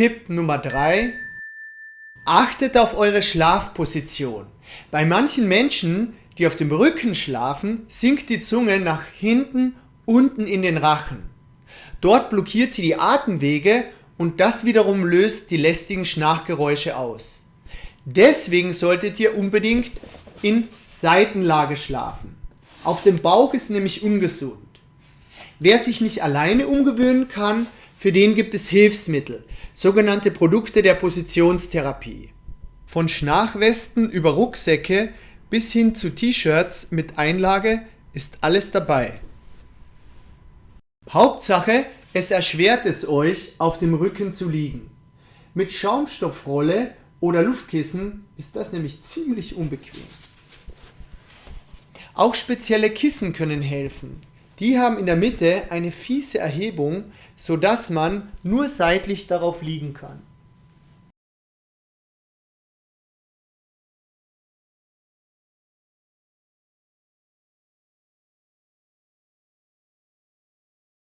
Tipp Nummer 3. Achtet auf eure Schlafposition. Bei manchen Menschen, die auf dem Rücken schlafen, sinkt die Zunge nach hinten unten in den Rachen. Dort blockiert sie die Atemwege und das wiederum löst die lästigen Schnarchgeräusche aus. Deswegen solltet ihr unbedingt in Seitenlage schlafen. Auf dem Bauch ist nämlich ungesund. Wer sich nicht alleine umgewöhnen kann, für den gibt es Hilfsmittel, sogenannte Produkte der Positionstherapie. Von Schnarchwesten über Rucksäcke bis hin zu T-Shirts mit Einlage ist alles dabei. Hauptsache, es erschwert es euch, auf dem Rücken zu liegen. Mit Schaumstoffrolle oder Luftkissen ist das nämlich ziemlich unbequem. Auch spezielle Kissen können helfen. Die haben in der Mitte eine fiese Erhebung, sodass man nur seitlich darauf liegen kann.